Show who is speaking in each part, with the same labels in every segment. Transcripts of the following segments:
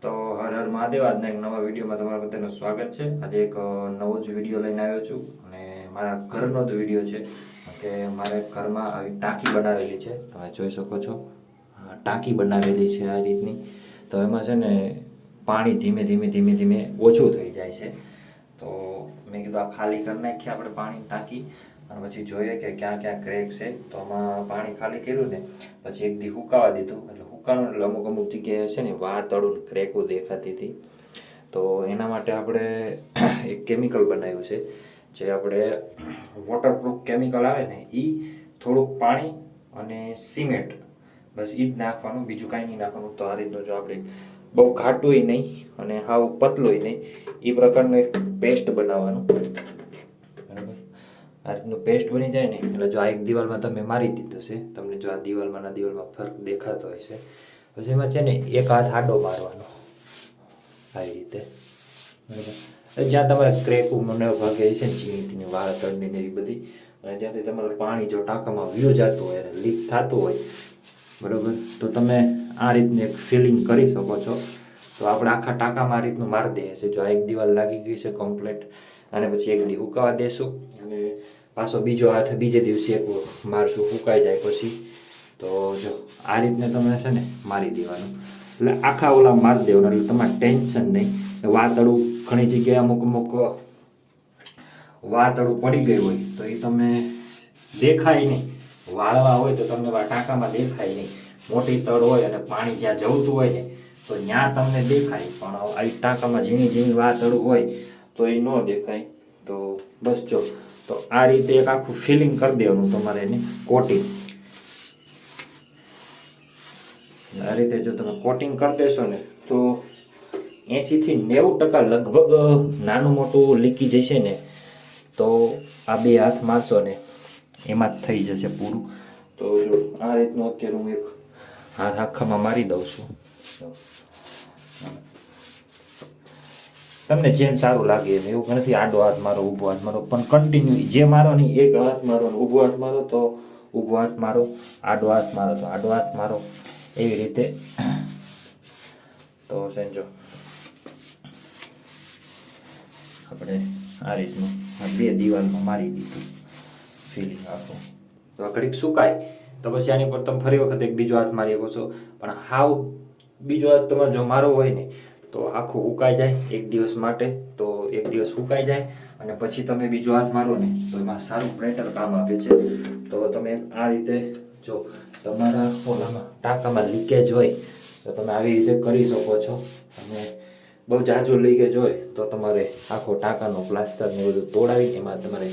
Speaker 1: તો હર હર મહાદેવ. આજના એક નવા વિડીયોમાં તમારા બધાનું સ્વાગત છે. આજે એક નવો જ વિડીયો લઈને આવ્યો છું અને મારા ઘરનો જ વિડીયો છે કે મારે ઘરમાં આવી ટાંકી બનાવેલી છે. તમે જોઈ શકો છો, ટાંકી બનાવેલી છે આ રીતની. તો એમાં છે ને પાણી ધીમે ધીમે ઓછું થઈ જાય છે. તો મેં કીધું આ ખાલી કરી નાખીએ આપણે પાણી ટાંકી, અને પછી જોઈએ કે ક્યાં ક્યાં ક્રેક છે. તો આમાં પાણી ખાલી કર્યું ને પછી એક દી હુકાવા દીધું. એટલે હુકાણું એટલે અમુક જગ્યાએ છે ને વાતળું ક્રેકો દેખાતી હતી. તો એના માટે આપણે એક કેમિકલ બનાવ્યું છે, જે આપણે વોટરપ્રૂફ કેમિકલ આવે ને એ થોડુંક પાણી અને સિમેન્ટ, બસ એ જ નાખવાનું, બીજું કાંઈ નહીં નાખવાનું. તો આ રીતનું જો આપણે બહુ ઘાટુંય નહીં અને હાવ પતલુંય નહીં, એ પ્રકારનું એક પેસ્ટ બનાવવાનું. બરાબર, આ રીતનું પેસ્ટ બની જાય ને એટલે જો આ એક દિવાલમાં તમે મારી દીધું છે, તમને જો આ દિવાલમાં ફરક દેખાતો હોય છે. પછી એમાં છે ને એક હાથ આડો મારવાનો આવી રીતે. બરાબર, જ્યાં તમારે ક્રેક મને ભાગે છે ને ઝીણી વાળ તળની ને એવી બધી, અને જ્યાંથી તમારે પાણી જો ટાંકામાં વ્યૂ જતું હોય અને લીક થતું હોય, બરાબર, તો તમે આ રીતની એક ફિલિંગ કરી શકો છો. તો આપણે આખા ટાંકામાં આ રીતનું મારી દઈએ છીએ. જો આ એક દિવાલ લાગી ગઈ છે કમ્પ્લીટ, અને પછી એક દી હુકાવા દેશું અને પાછો બીજો હાથ બીજે દિવસે એક મારશું સુકાઈ જાય પછી. તો જો આ રીતને તમે છે ને મારી દેવાનું, એટલે આખા ઓલા મારી દેવાના, એટલે તમારે ટેન્શન નહીં. વાતળું ઘણી જગ્યાએ અમુક વાતળું પડી ગઈ હોય તો એ તમે દેખાય નહીં. વાળવા હોય તો તમને ટાંકામાં દેખાય નહીં. મોટી તળ હોય અને પાણી જ્યાં જવતું હોય ને તો ત્યાં તમને દેખાય, પણ આ ટાંકામાં ઝીણી વાતળું હોય તો એ ન દેખાય. તો બસ જો, તો આ રીતે એક આખું ફિલિંગ કરી દેવાનું તમારે એને કોટિંગ. આ રીતે જો તમે કોટિંગ કરી દેશો ને તો 80 થી 90% લગભગ નાનું મોટું લીકી જશે ને. તો આ બે હાથ મારશો ને એમાં જ થઈ જશે પૂરું. તો જો આ રીતનું અત્યારે હું એક હાથ આખામાં મારી દઉં છું. તમને જેમ સારું લાગે એમ, એવું નથી આડો હાથ મારો ઊભો હાથ મારો, પણ કન્ટિન્યુ જે મારો નહીં, એક હાથ મારો, ઊભો હાથ મારો તો ઊભો હાથ મારો, આડો હાથ મારો તો આડો હાથ મારો, એવી રીતે. તો સમજો આપણે આ રીતનું આ બે દિવાલમાં મારી દીધું ફિલિંગ આખું. તો આ ઘડીક સુકાય તો પછી આની પર તમે ફરી વખત એક બીજો હાથ મારી શકો છો. પણ હાવ બીજો હાથ તમારે જો મારો હોય ને તો આખું ઉકાઈ જાય એક દિવસ માટે. તો એક દિવસ ઉકાઈ જાય અને પછી તમે બીજો હાથ મારો ને તો એમાં સારું પ્રેટર કામ આપે છે. તો તમે આ રીતે જો તમારા ઓલામાં ટાંકામાં લીકેજ હોય તો તમે આવી રીતે કરી શકો છો. અને બહુ ઝાઝું લીકેજ હોય તો તમારે આખો ટાંકાનો પ્લાસ્ટર ને બધું તોડાવી એમાં તમારે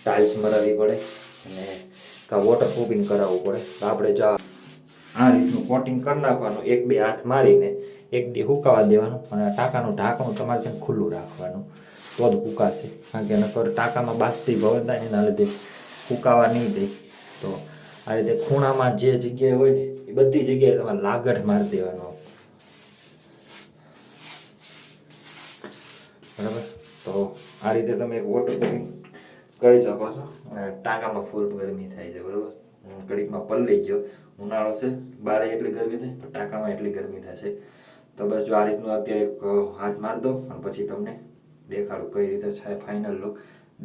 Speaker 1: ટાઇલ્સ મરાવવી પડે અને કાં વોટરપ્રૂફિંગ કરાવવું પડે. તો આપણે જો આ રીતનું કોટિંગ કરી નાખવાનું, એક બે હાથ મારીને એક દી સુકાવા દેવાનું, અને ટાંકાનું ઢાંકણું તમારે ત્યાં ખુલ્લું રાખવાનું તો જ ફૂકાશે. કારણ કે નકર ટાંકામાં બાષ્પીભવન થાય એના લીધે ફૂકાવા નહીં દે. તો આ રીતે ખૂણામાં જે જગ્યાએ હોય ને એ બધી જગ્યાએ તમારે લાગઠ મારી દેવાનો. બરાબર, તો આ રીતે તમે એક વોટરપ્રૂફિંગ કરી શકો છો. અને ટાંકામાં ફૂલ ગરમી થાય છે. બરાબર, ઘડીકમાં પલળી ગયો, ઉનાળો છે, બારે એટલી ગરમી થાય પણ ટાંકામાં એટલી ગરમી થશે. તો બસ જો આ રીતનું અત્યારે એક હાથ મારી દો અને પછી તમને દેખાડું કઈ રીતે ફાઇનલ લુક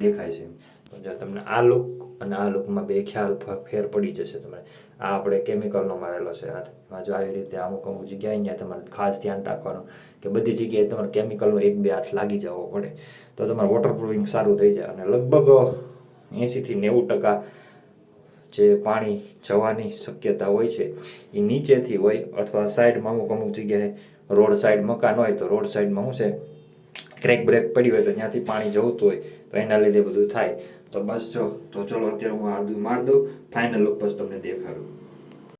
Speaker 1: દેખાય છે. તો જો તમને આ લુક અને આ લુકમાં બે ખ્યાલ ફેર પડી જશે તમને. આ આપણે કેમિકલનો મારેલો છે હાથ, એમાં જો આવી રીતે અમુક જગ્યાએ અહીંયા તમારે ખાસ ધ્યાન રાખવાનું કે બધી જગ્યાએ તમારે કેમિકલનો એક બે હાથ લાગી જવો પડે તો તમારે વોટરપ્રૂફિંગ સારું થઈ જાય. અને લગભગ 80 થી 90% જે પાણી જવાની શક્યતા હોય છે એ નીચેથી હોય, અથવા સાઈડમાં અમુક જગ્યાએ રોડ સાઈડ મકાન હોય તો રોડ સાઈડમાં શું છે ક્રેક બ્રેક પડી હોય તો ત્યાંથી પાણી જવું હોય તો એના લીધે બધું થાય. તો બસ જો, તો ચલો અત્યારે હું આ મારી દઉં, ફાઇનલ લુક પછી તમને દેખાડું.